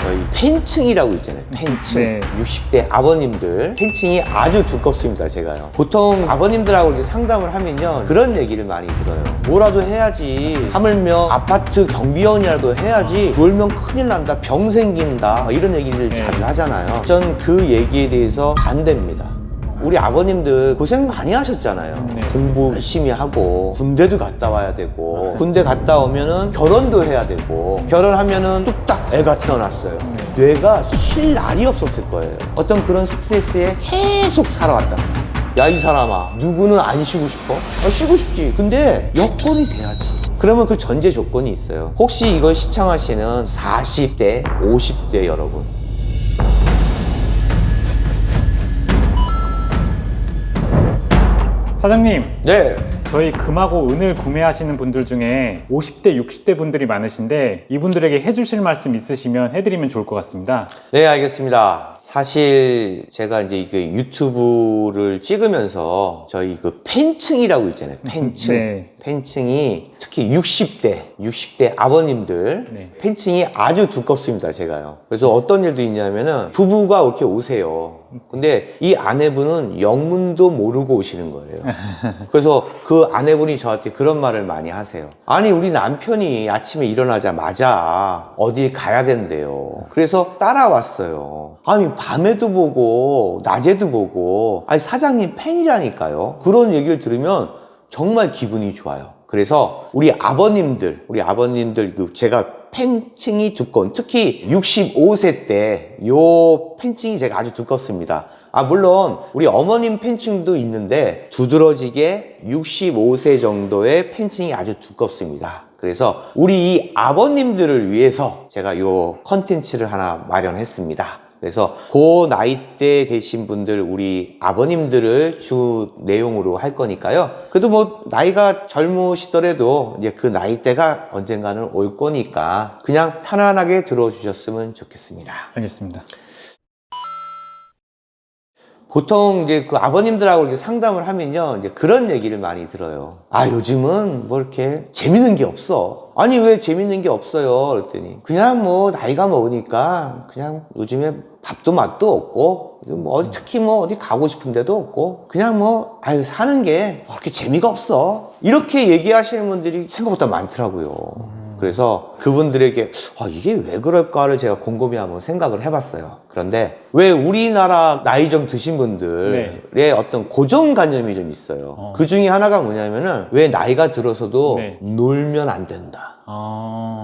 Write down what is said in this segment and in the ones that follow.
저희 팬층이라고 있잖아요. 팬층. 네. 60대 아버님들 팬층이 아주 두껍습니다. 제가요. 보통 아버님들하고 이렇게 상담을 하면요, 그런 얘기를 많이 들어요. 뭐라도 해야지, 하물며 아파트 경비원이라도 해야지, 놀면 큰일 난다, 병 생긴다, 이런 얘기를 네. 자주 하잖아요. 전 그 얘기에 대해서 반대입니다. 우리 아버님들 고생 많이 하셨잖아요. 네. 공부 열심히 하고 군대도 갔다 와야 되고, 군대 갔다 오면은 결혼도 해야 되고, 결혼하면은 뚝딱 애가 태어났어요. 뇌가 쉴 날이 없었을 거예요. 어떤 그런 스트레스에 계속 살아왔다. 야, 이 사람아, 누구는 안 쉬고 싶어? 쉬고 싶지. 근데 여건이 돼야지. 그러면 그 전제 조건이 있어요. 혹시 이걸 시청하시는 40대, 50대 여러분, 사장님, 네, 저희 금하고 은을 구매하시는 분들 중에 50대, 60대 분들이 많으신데 이분들에게 해주실 말씀 있으시면 해드리면 좋을 것 같습니다. 네, 알겠습니다. 사실 제가 이제 그 유튜브를 찍으면서 저희 그 팬층이라고 있잖아요. 팬층. 네. 팬층이 특히 60대 아버님들 네. 팬층이 아주 두껍습니다. 제가요. 그래서 어떤 일도 있냐면은 부부가 이렇게 오세요. 근데 이 아내분은 영문도 모르고 오시는 거예요. 그래서 그 아내분이 저한테 그런 말을 많이 하세요. 아니, 우리 남편이 아침에 일어나자마자 어딜 가야 된대요. 그래서 따라왔어요. 아니, 밤에도 보고 낮에도 보고, 아니, 사장님 팬이라니까요. 그런 얘기를 들으면 정말 기분이 좋아요. 그래서 우리 아버님들 그 제가 팬층이 두꺼운, 특히 65세 때 요 팬층이 제가 아주 두껍습니다. 물론 우리 어머님 팬층도 있는데 두드러지게 65세 정도의 팬층이 아주 두껍습니다. 그래서 우리 이 아버님들을 위해서 제가 요 컨텐츠를 하나 마련했습니다. 그래서 그 나이대 되신 분들, 우리 아버님들을 주 내용으로 할 거니까요. 그래도 뭐 나이가 젊으시더라도 이제 그 나이대가 언젠가는 올 거니까 그냥 편안하게 들어주셨으면 좋겠습니다. 알겠습니다. 보통 이제 그 아버님들하고 이렇게 상담을 하면요, 이제 그런 얘기를 많이 들어요. 요즘은 뭐 이렇게 재밌는 게 없어. 아니, 왜 재밌는 게 없어요? 그랬더니 그냥 뭐 나이가 먹으니까 그냥 요즘에 밥도 맛도 없고, 뭐 특히 뭐 어디 가고 싶은 데도 없고, 그냥 뭐 사는 게 그렇게 재미가 없어. 이렇게 얘기하시는 분들이 생각보다 많더라고요. 그래서 그분들에게 이게 왜 그럴까를 제가 곰곰이 한번 생각을 해봤어요. 그런데 왜 우리나라 나이 좀 드신 분들의 어떤 고정관념이 좀 있어요. 그 중에 하나가 뭐냐면은, 왜 나이가 들어서도 놀면 안 된다.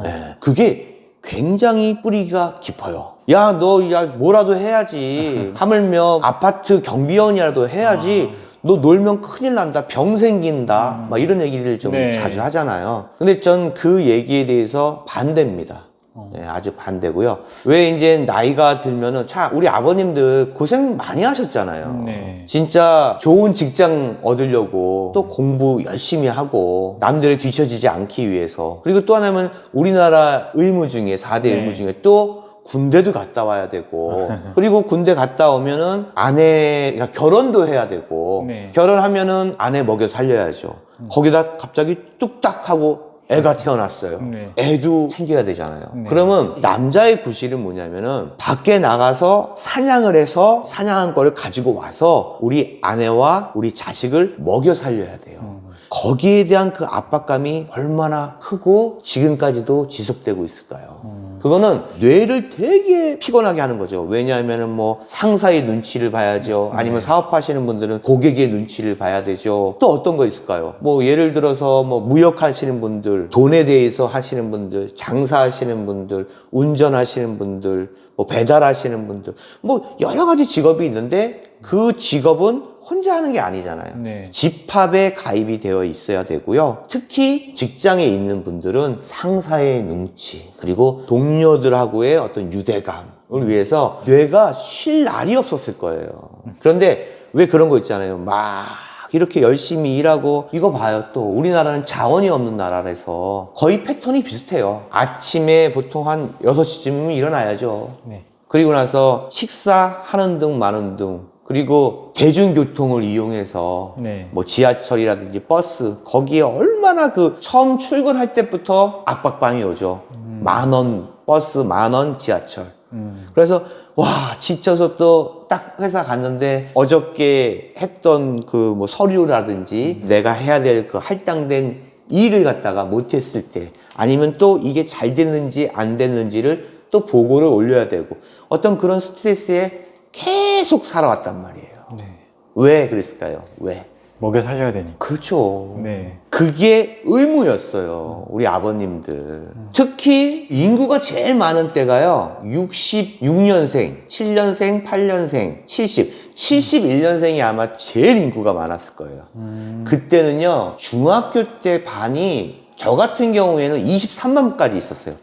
네, 그게 굉장히 뿌리가 깊어요. 야, 너 뭐라도 해야지, 하물며 아파트 경비원이라도 해야지, 너 놀면 큰일 난다, 병 생긴다, 막 이런 얘기를 좀 자주 하잖아요. 근데 전 그 얘기에 대해서 반대입니다. 네, 아주 반대고요. 왜 이제 나이가 들면은, 우리 아버님들 고생 많이 하셨잖아요. 진짜 좋은 직장 얻으려고 또 공부 열심히 하고 남들에 뒤처지지 않기 위해서, 그리고 또 하나는 우리나라 의무 중에 4대 의무 중에 또 군대도 갔다 와야 되고, 그리고 군대 갔다 오면은 아내가 결혼도 해야 되고, 결혼하면은 아내 먹여 살려야죠. 거기다 갑자기 뚝딱 하고 애가 태어났어요. 애도 챙겨야 되잖아요. 그러면 남자의 구실은 뭐냐면은, 밖에 나가서 사냥을 해서 사냥한 거를 가지고 와서 우리 아내와 우리 자식을 먹여 살려야 돼요. 거기에 대한 그 압박감이 얼마나 크고 지금까지도 지속되고 있을까요? 그거는 뇌를 되게 피곤하게 하는 거죠. 왜냐하면은 뭐 상사의 눈치를 봐야죠. 아니면 사업하시는 분들은 고객의 눈치를 봐야 되죠. 또 어떤 거 있을까요? 뭐 예를 들어서 뭐 무역하시는 분들, 돈에 대해서 하시는 분들, 장사하시는 분들, 운전하시는 분들, 뭐 배달하시는 분들, 뭐 여러 가지 직업이 있는데 그 직업은 혼자 하는 게 아니잖아요. 집합에 가입이 되어 있어야 되고요. 특히 직장에 있는 분들은 상사의 눈치, 그리고 동료들하고의 어떤 유대감을 위해서 뇌가 쉴 날이 없었을 거예요. 그런데 왜 그런 거 있잖아요. 막 이렇게 열심히 일하고, 이거 봐요. 또 우리나라는 자원이 없는 나라라서 거의 패턴이 비슷해요. 아침에 보통 한 6시쯤이면 일어나야죠. 그리고 나서 식사하는 등 마는 등, 그리고 대중교통을 이용해서 뭐 지하철이라든지 버스, 거기에 얼마나 처음 출근할 때부터 압박감이 오죠. 10,000원 버스, 10,000원 지하철. 그래서 와 지쳐서 또 딱 회사 갔는데 어저께 했던 그 뭐 서류라든지 내가 해야 될 그 할당된 일을 갖다가 못했을 때 아니면 또 이게 잘 됐는지 안 됐는지를 또 보고를 올려야 되고 어떤 그런 스트레스에 계속 살아왔단 말이에요. 네. 왜 그랬을까요? 왜? 먹여 살려야 되니까. 그렇죠. 네. 그게 의무였어요. 우리 아버님들. 특히 인구가 제일 많은 때가요. 66년생, 7년생, 8년생, 71년생이 아마 제일 인구가 많았을 거예요. 그때는요. 중학교 때 반이 저 같은 경우에는 23반까지 있었어요.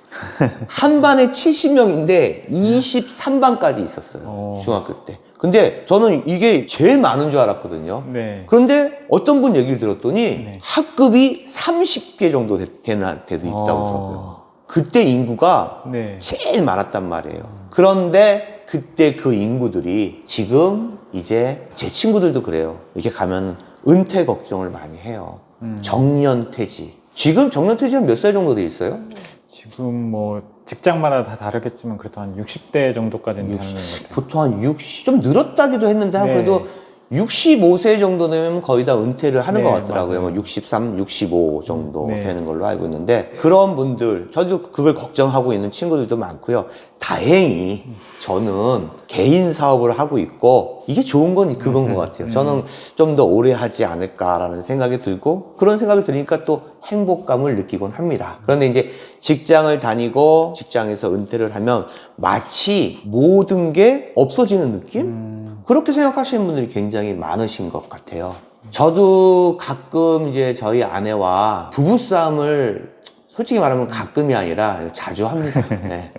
한 반에 70명인데 23반까지 있었어요. 중학교 때. 근데 저는 이게 제일 많은 줄 알았거든요. 네. 그런데 어떤 분 얘기를 들었더니 네. 학급이 30개 정도 되는 데도 있다고 하더라고요. 그때 인구가 네. 제일 많았단 말이에요. 그런데 그때 그 인구들이 지금 이제 제 친구들도 그래요. 이렇게 가면 은퇴 걱정을 많이 해요. 정년퇴직. 지금 정년퇴직은 몇 살 정도 돼 있어요? 지금 뭐 직장마다 다 다르겠지만 그래도 한 60대 정도까지는 되는 것 같아요. 보통 한 60, 좀 늘었다기도 했는데 한 네. 그래도 65세 정도 되면 거의 다 은퇴를 하는 네, 것 같더라고요. 맞아요. 뭐 63, 65 정도 네. 되는 걸로 알고 있는데 그런 분들, 저도 그걸 걱정하고 있는 친구들도 많고요. 다행히 저는 개인 사업을 하고 있고 이게 좋은 건 그건 것 같아요. 저는 좀 더 오래 하지 않을까라는 생각이 들고 그런 생각이 드니까 또 행복감을 느끼곤 합니다. 그런데 이제 직장을 다니고 직장에서 은퇴를 하면 마치 모든 게 없어지는 느낌? 그렇게 생각하시는 분들이 굉장히 많으신 것 같아요. 저도 가끔 이제 저희 아내와 부부싸움을 솔직히 말하면 가끔이 아니라 자주 합니다. 네.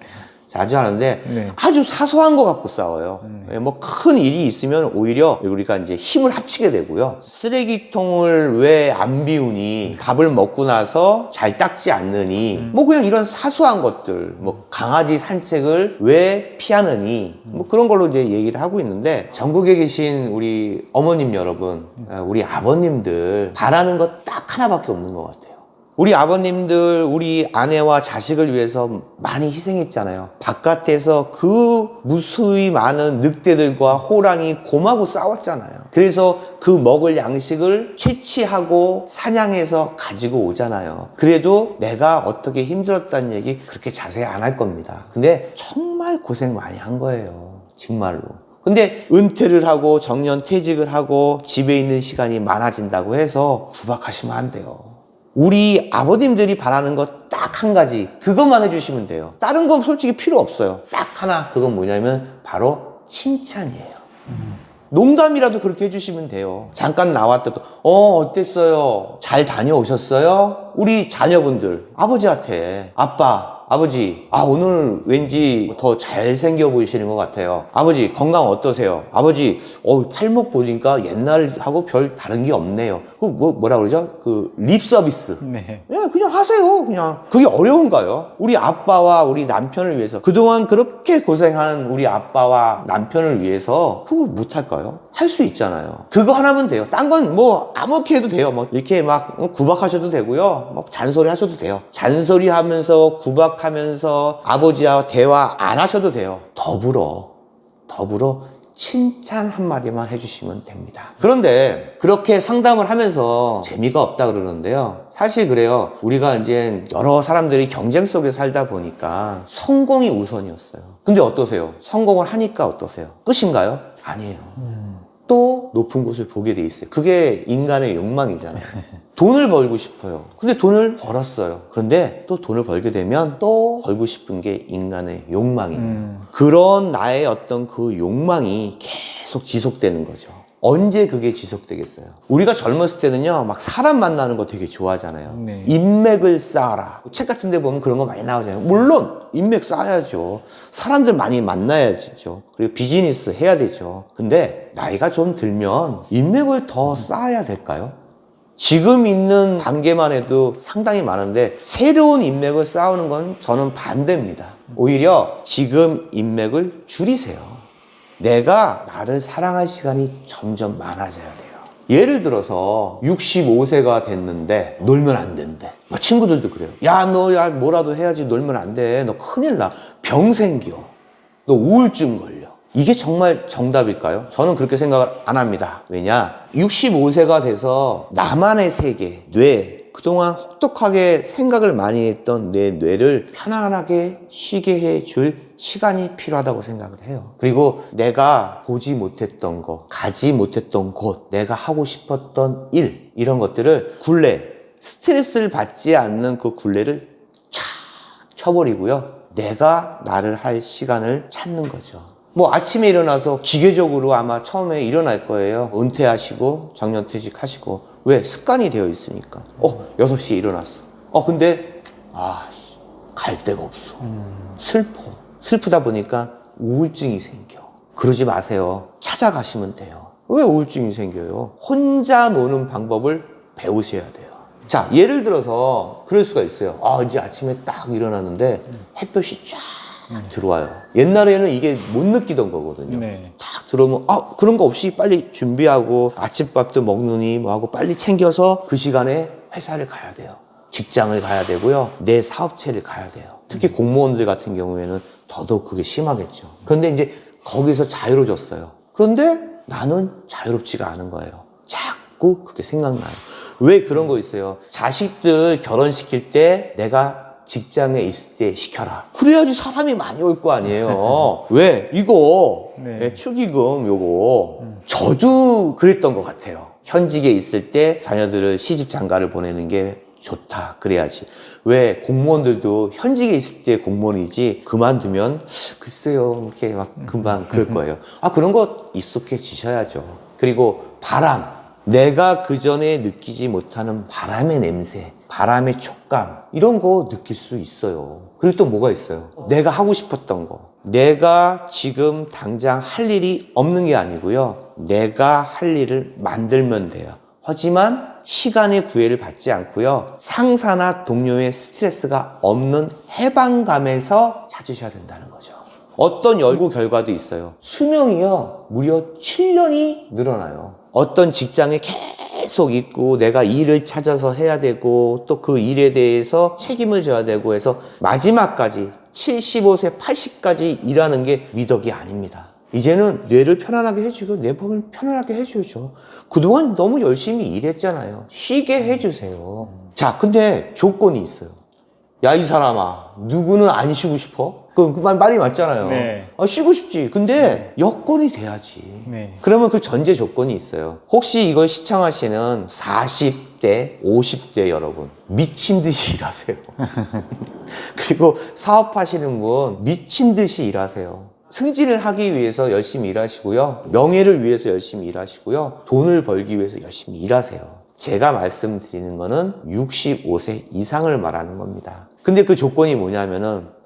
자주 하는데 네. 아주 사소한 거 갖고 싸워요. 뭐 큰 일이 있으면 오히려 우리가 이제 힘을 합치게 되고요. 쓰레기통을 왜 안 비우니? 밥을 먹고 나서 잘 닦지 않느니? 뭐 그냥 이런 사소한 것들, 뭐 강아지 산책을 왜 피하느니? 뭐 그런 걸로 이제 얘기를 하고 있는데 전국에 계신 우리 어머님 여러분, 우리 아버님들 바라는 거 딱 하나밖에 없는 것 같아요. 우리 아버님들, 우리 아내와 자식을 위해서 많이 희생했잖아요. 바깥에서 그 무수히 많은 늑대들과 호랑이, 곰하고 싸웠잖아요. 그래서 그 먹을 양식을 채취하고 사냥해서 가지고 오잖아요. 그래도 내가 어떻게 힘들었다는 얘기 그렇게 자세히 안 할 겁니다. 근데 정말 고생 많이 한 거예요. 정말로. 근데 은퇴를 하고 정년퇴직을 하고 집에 있는 시간이 많아진다고 해서 구박하시면 안 돼요. 우리 아버님들이 바라는 것 딱 한 가지 그것만 해주시면 돼요. 다른 건 솔직히 필요 없어요. 딱 하나 그건 뭐냐면 바로 칭찬이에요. 농담이라도 그렇게 해주시면 돼요. 잠깐 나왔다도 어땠어요? 잘 다녀오셨어요? 우리 자녀분들 아버지한테 아빠 아버지, 오늘 왠지 더 잘생겨 보이시는 것 같아요. 아버지, 건강 어떠세요? 아버지, 팔목 보니까 옛날하고 별 다른 게 없네요. 뭐라 그러죠? 립 서비스. 네. 예, 그냥 하세요. 그냥. 그게 어려운가요? 우리 아빠와 우리 남편을 위해서. 그동안 그렇게 고생한 우리 아빠와 남편을 위해서 그거 못할까요? 할 수 있잖아요. 그거 하나면 돼요. 딴 건 뭐 아무렇게 해도 돼요. 뭐 이렇게 막 구박하셔도 되고요. 뭐 잔소리 하셔도 돼요. 잔소리 하면서 구박하면서 아버지와 대화 안 하셔도 돼요. 더불어 칭찬 한마디만 해주시면 됩니다. 그런데 그렇게 상담을 하면서 재미가 없다 그러는데요. 사실 그래요. 우리가 이제 여러 사람들이 경쟁 속에 살다 보니까 성공이 우선이었어요. 근데 어떠세요? 성공을 하니까 어떠세요? 끝인가요? 아니에요. 또 높은 곳을 보게 돼 있어요. 그게 인간의 욕망이잖아요. 돈을 벌고 싶어요. 근데 돈을 벌었어요. 그런데 또 돈을 벌게 되면 또 벌고 싶은 게 인간의 욕망이에요. 그런 나의 어떤 그 욕망이 계속 지속되는 거죠. 언제 그게 지속되겠어요? 우리가 젊었을 때는요, 막 사람 만나는 거 되게 좋아하잖아요. 네. 인맥을 쌓아라. 책 같은 데 보면 그런 거 많이 나오잖아요. 물론, 인맥 쌓아야죠. 사람들 많이 만나야죠. 그리고 비즈니스 해야 되죠. 근데 나이가 좀 들면 인맥을 더 쌓아야 될까요? 지금 있는 관계만 해도 상당히 많은데 새로운 인맥을 쌓는 건 저는 반대입니다. 오히려 지금 인맥을 줄이세요. 내가 나를 사랑할 시간이 점점 많아져야 돼요. 예를 들어서 65세가 됐는데 놀면 안 된대. 친구들도 그래요. 야, 너 뭐라도 해야지. 놀면 안 돼. 너 큰일 나. 병 생겨. 너 우울증 걸려. 이게 정말 정답일까요? 저는 그렇게 생각을 안 합니다. 왜냐? 65세가 돼서 나만의 세계, 뇌, 그동안 혹독하게 생각을 많이 했던 내 뇌를 편안하게 쉬게 해줄 시간이 필요하다고 생각을 해요. 그리고 내가 보지 못했던 거, 가지 못했던 곳, 내가 하고 싶었던 일, 이런 것들을 굴레, 스트레스를 받지 않는 그 굴레를 촥 쳐버리고요. 내가 나를 할 시간을 찾는 거죠. 뭐 아침에 일어나서 기계적으로 아마 처음에 일어날 거예요. 은퇴하시고 정년퇴직하시고. 왜? 습관이 되어 있으니까. 6시에 일어났어. 근데 갈 데가 없어. 슬프다 보니까 우울증이 생겨. 그러지 마세요. 찾아가시면 돼요. 왜 우울증이 생겨요? 혼자 노는 방법을 배우셔야 돼요. 자, 예를 들어서 그럴 수가 있어요. 이제 아침에 딱 일어났는데 햇볕이 쫙 들어와요. 옛날에는 이게 못 느끼던 거거든요. 네. 딱 들어오면 그런 거 없이 빨리 준비하고 아침밥도 먹느니 뭐하고 빨리 챙겨서 그 시간에 회사를 가야 돼요. 직장을 가야 되고요. 내 사업체를 가야 돼요. 특히 공무원들 같은 경우에는 더더욱 그게 심하겠죠. 그런데 이제 거기서 자유로워졌어요. 그런데 나는 자유롭지가 않은 거예요. 자꾸 그게 생각나요. 왜 그런 거 있어요? 자식들 결혼시킬 때 내가 직장에 있을 때 시켜라. 그래야지 사람이 많이 올 거 아니에요. 왜? 이거 네. 축의금 요거 저도 그랬던 것 같아요. 현직에 있을 때 자녀들을 시집 장가를 보내는 게 좋다. 그래야지. 왜? 공무원들도 현직에 있을 때 공무원이지 그만두면 글쎄요 이렇게 막 금방 그럴 거예요. 그런 거 익숙해지셔야죠. 그리고 바람. 내가 그전에 느끼지 못하는 바람의 냄새, 바람의 촉감, 이런 거 느낄 수 있어요. 그리고 또 뭐가 있어요? 내가 하고 싶었던 거. 내가 지금 당장 할 일이 없는 게 아니고요. 내가 할 일을 만들면 돼요. 하지만 시간의 구애를 받지 않고요. 상사나 동료의 스트레스가 없는 해방감에서 찾으셔야 된다는 거죠. 어떤 연구 결과도 있어요. 수명이요. 무려 7년이 늘어나요. 어떤 직장에 계속 있고 내가 일을 찾아서 해야 되고 또 그 일에 대해서 책임을 져야 되고 해서 마지막까지 75세, 80까지 일하는 게 미덕이 아닙니다. 이제는 뇌를 편안하게 해주고 내 몸을 편안하게 해줘야죠. 그동안 너무 열심히 일했잖아요. 쉬게 해주세요. 자, 근데 조건이 있어요. 야, 이 사람아, 누구는 안 쉬고 싶어? 그 말이 맞잖아요. 네. 쉬고 싶지. 근데 여건이 돼야지. 네. 그러면 그 전제 조건이 있어요. 혹시 이걸 시청하시는 40대, 50대 여러분, 미친 듯이 일하세요. 그리고 사업하시는 분, 미친 듯이 일하세요. 승진을 하기 위해서 열심히 일하시고요. 명예를 위해서 열심히 일하시고요. 돈을 벌기 위해서 열심히 일하세요. 제가 말씀드리는 거는 65세 이상을 말하는 겁니다. 근데 그 조건이 뭐냐면은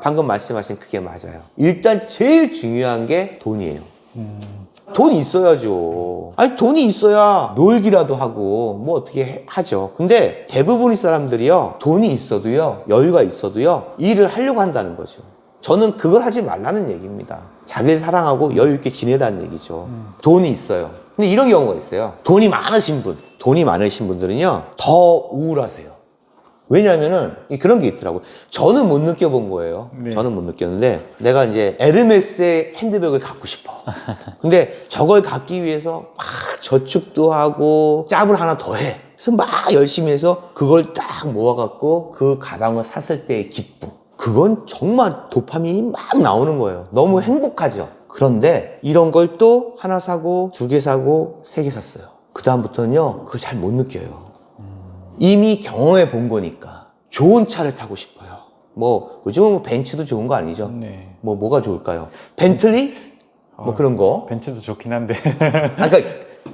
방금 말씀하신 그게 맞아요. 일단 제일 중요한 게 돈이에요. 돈이 있어야죠. 돈이 있어야 놀기라도 하고 뭐 어떻게 하죠. 근데 대부분의 사람들이요, 돈이 있어도요, 여유가 있어도요, 일을 하려고 한다는 거죠. 저는 그걸 하지 말라는 얘기입니다. 자기를 사랑하고 여유 있게 지내라는 얘기죠. 돈이 있어요. 근데 이런 경우가 있어요. 돈이 많으신 분들은요, 더 우울하세요. 왜냐면은 그런 게 있더라고요. 저는 못 느껴본 거예요. 네. 저는 못 느꼈는데 내가 이제 에르메스의 핸드백을 갖고 싶어. 근데 저걸 갖기 위해서 막 저축도 하고 짭을 하나 더 해. 그래서 막 열심히 해서 그걸 딱 모아갖고 그 가방을 샀을 때의 기쁨. 그건 정말 도파민이 막 나오는 거예요. 너무 행복하죠. 그런데 이런 걸 또 하나 사고 2개 사고 3개 샀어요. 그 다음부터는요, 그걸 잘 못 느껴요. 이미 경험해 본 거니까. 좋은 차를 타고 싶어요. 요즘은 뭐 벤츠도 좋은 거 아니죠? 네. 뭐가 좋을까요? 벤틀리? 그런 거. 벤츠도 좋긴 한데. 그러니까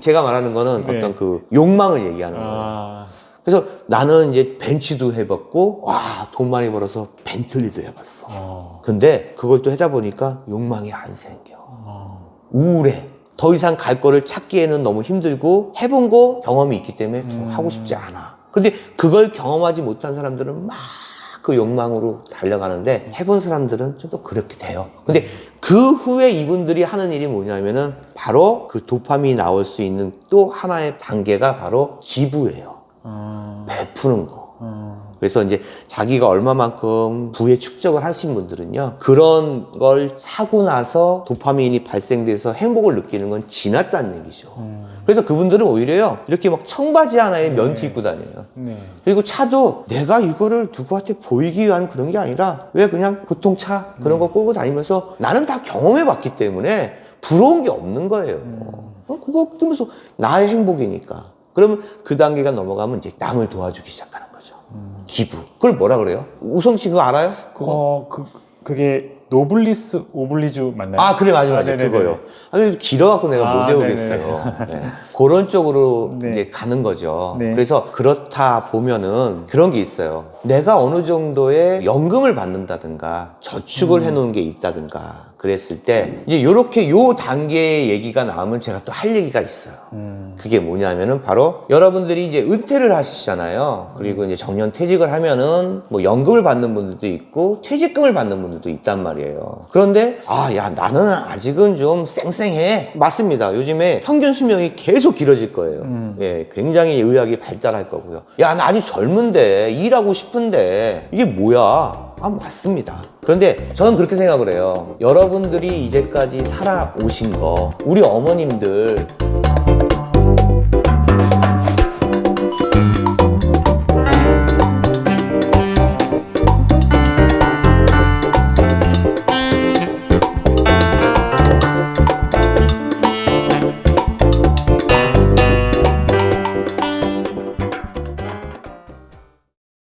제가 말하는 거는 네. 어떤 그 욕망을 얘기하는 거예요. 그래서 나는 이제 벤츠도 해봤고, 돈 많이 벌어서 벤틀리도 해봤어. 근데 그걸 또 하다 보니까 욕망이 안 생겨. 우울해. 더 이상 갈 거를 찾기에는 너무 힘들고 해본 거 경험이 있기 때문에 더 하고 싶지 않아. 근데 그걸 경험하지 못한 사람들은 막 그 욕망으로 달려가는데 해본 사람들은 좀 더 그렇게 돼요. 근데 그 후에 이분들이 하는 일이 뭐냐면은 바로 그 도파민이 나올 수 있는 또 하나의 단계가 바로 기부예요. 베푸는 거. 그래서 이제 자기가 얼마만큼 부의 축적을 하신 분들은요, 그런 걸 사고 나서 도파민이 발생돼서 행복을 느끼는 건 지났다는 얘기죠. 그래서 그분들은 오히려요, 이렇게 막 청바지 하나에 면티 입고 다녀요. 네. 그리고 차도 내가 이거를 누구한테 보이기 위한 그런 게 아니라 왜 그냥 보통 차 그런 거 끌고 다니면서 나는 다 경험해 봤기 때문에 부러운 게 없는 거예요. 그거 뜨면서 나의 행복이니까. 그러면 그 단계가 넘어가면 이제 남을 도와주기 시작하는 거죠. 기부. 그걸 뭐라 그래요? 우성 씨 그거 알아요? 그거? 그게 노블리스 오블리주 맞나요? 아, 그래, 맞아. 네네네. 그거요. 아니, 길어갖고 내가 못 네네. 외우겠어요. 네. 그런 쪽으로 네. 이제 가는 거죠. 네. 그래서 그렇다 보면은 그런 게 있어요. 내가 어느 정도의 연금을 받는다든가 저축을 해놓은 게 있다든가 그랬을 때 이제 요렇게 요 단계의 얘기가 나오면 제가 또 할 얘기가 있어요. 그게 뭐냐면은 바로 여러분들이 이제 은퇴를 하시잖아요. 그리고 이제 정년 퇴직을 하면은 뭐 연금을 받는 분들도 있고 퇴직금을 받는 분들도 있단 말이에요. 그런데 야, 나는 아직은 좀 쌩쌩해. 맞습니다. 요즘에 평균 수명이 계속 길어질 거예요. 예, 굉장히 의학이 발달할 거고요. 야, 나 아직 젊은데 일하고 싶은데 이게 뭐야? 맞습니다. 그런데 저는 그렇게 생각을 해요. 여러분들이 이제까지 살아오신 거, 우리 어머님들